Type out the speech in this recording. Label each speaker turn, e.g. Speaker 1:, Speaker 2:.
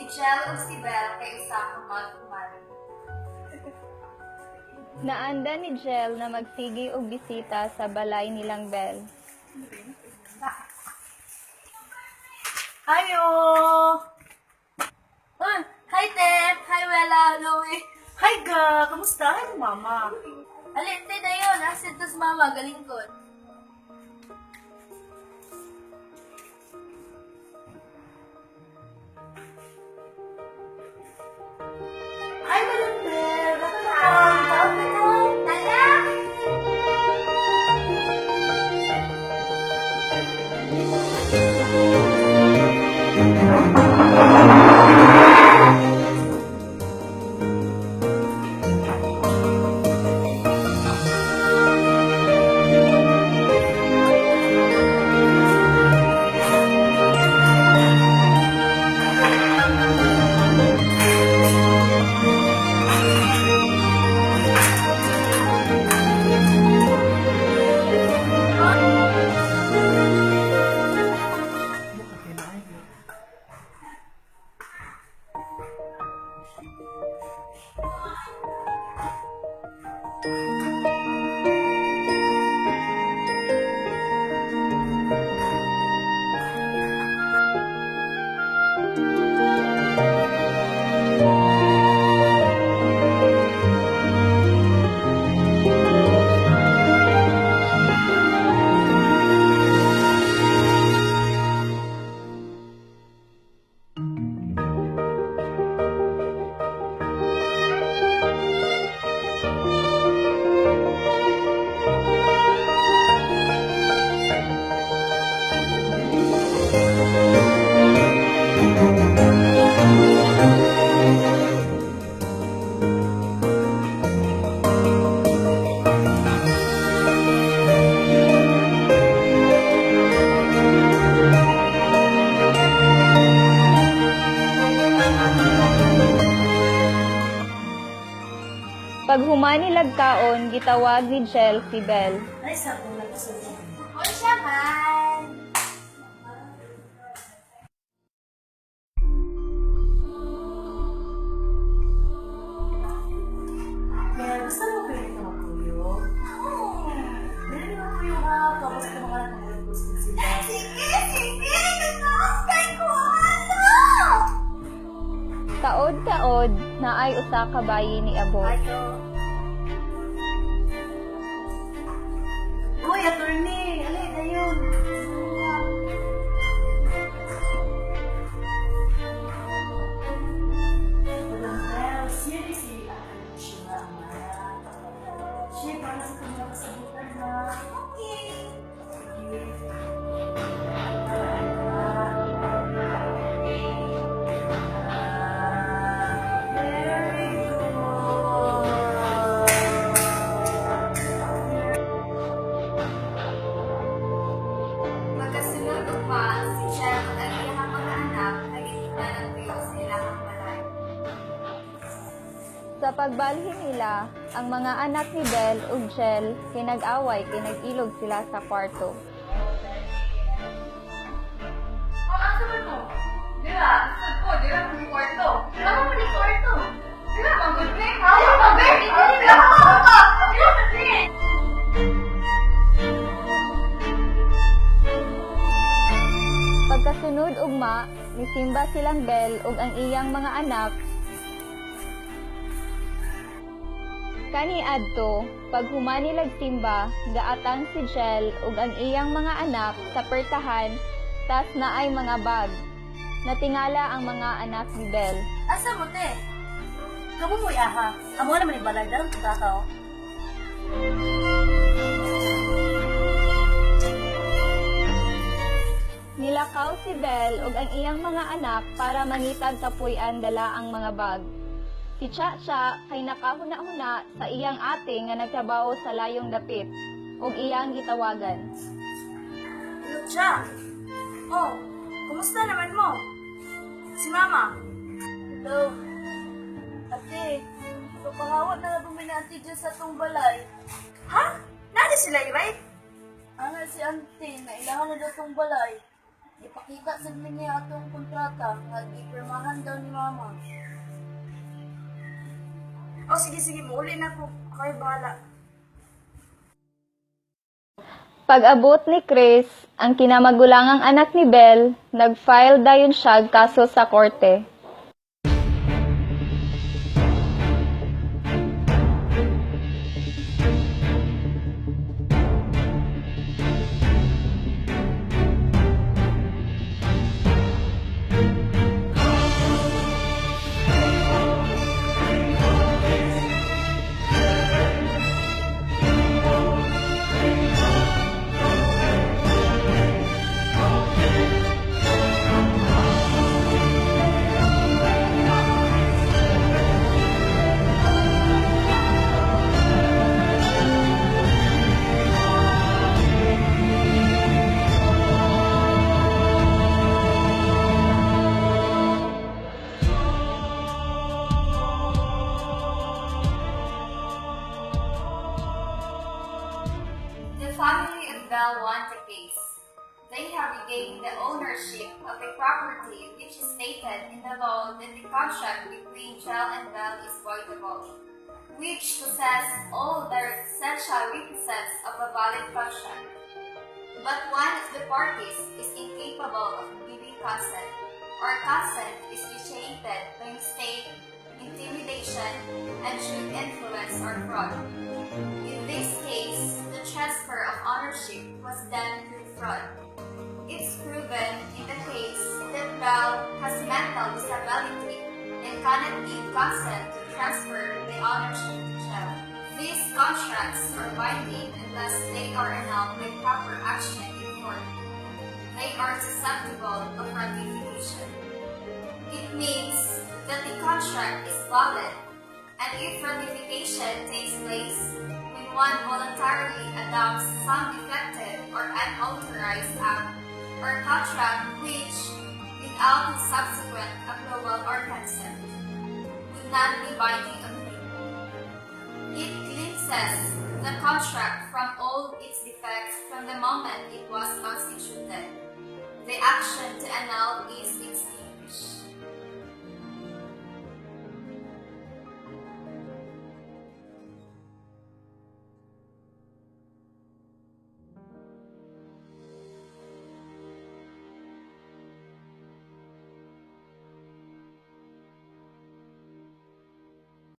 Speaker 1: Jel ug si Belle kay usa ka magkumari.
Speaker 2: Naanda ni Jel na magsigi og bisita sa balay nilang Belle.
Speaker 1: Ayo! Hi, Tep! Hi, Wella! Louie!
Speaker 3: Hi, ga! Kamusta? Hi, mama.
Speaker 1: Alin, Te, dayon. Asin to sa mama. Galingkod.
Speaker 3: Hi, Malamber! Welcome!
Speaker 1: Tala!
Speaker 2: Pag humani lagkaon, gitawag ni Jel si Belle.
Speaker 3: Ay, sa kong nagsasabi.
Speaker 1: O siya man!
Speaker 3: Bel, gusto mo pwede ka magpuyo? Pwede ka magpuyo ha. Tapos ka mga nagpuyo sila.
Speaker 1: Sige! Nag-aakay ko!
Speaker 2: Taod-taod na ay usa ka bayi ni Abot.
Speaker 1: Ayo!
Speaker 3: Uy, attorney! Alay, dayon! Madam Bel, seriously, siya ang siya para sa kanyang kasabutan na.
Speaker 1: Okay! Magkasunod pa, si Jel at ang iyang mga anak ay itignan ng tuyo sa ilang balay.
Speaker 2: Sa pagbalhin nila, ang mga anak ni Belle ug Jel kinag-away kay nag-ilog sila sa kwarto.
Speaker 1: Asa ba to? Dira, sud ko, dira mo ni kwarto. Dira mo ni kwarto. Dira mo good play. Hawa ka, baby. Dira hawa ka. Dira sa play.
Speaker 2: Pagkasunod ugma, nisimba silang Belle ug ang iyang mga anak. Kani adto, pag humani simba, gaatang si Jel ug ang iyang mga anak sa pertahan, tas naay mga bag. Natingala ang mga anak ni Belle.
Speaker 1: Asa mo, te?
Speaker 3: Kamu mo aha. Amo naman yung balay. Dalang pagkakaw.
Speaker 2: Nilakaw si Belle ug ang iyang mga anak para mangitag kapuy-an dala ang mga bag. Si Cha-Cha kay nakahuna-huna sa iyang ate nga nagtrabaho sa layong dapit ug iyang gitawagan.
Speaker 1: Lucha! Oh, kumusta naman mo? Si Mama? Hello. Ate, pangawat na lang buminati dyan sa itong balay. Ha? Nari sila, right? Ano si Auntie, nailangan na daw itong balay. Ipakita sa niya atong kontrata nga gipirmahan daw ni Mama.
Speaker 3: Oh, sige, muuli na ko. Kayo bahala.
Speaker 2: Pag-abot ni Chris, ang kinamagulangang anak ni Belle, nag-file dayon siya kaso sa korte.
Speaker 1: The family of Bell won the case. They have regained the ownership of a property which is stated in the law that the contract between Jell and Bell is voidable, which possess all the essential requisites of a valid contract. But one of the parties is incapable of giving consent, or consent is vitiated by mistake, intimidation, and should influence or fraud. In this case, the transfer of ownership was done through fraud. It's proven in the case that Bell has mental disability and cannot give consent to transfer the ownership to Jell. These contracts are binding unless they are annulled by proper action in court. They are susceptible of ratification. It means that the contract is valid, and if ratification takes place when one voluntarily adopts some defective or unauthorized act or contract which, without the subsequent approval or consent, would not be binding on him. It cleanses the contract from all its defects from the moment it was constituted. The action to annul is extinguished.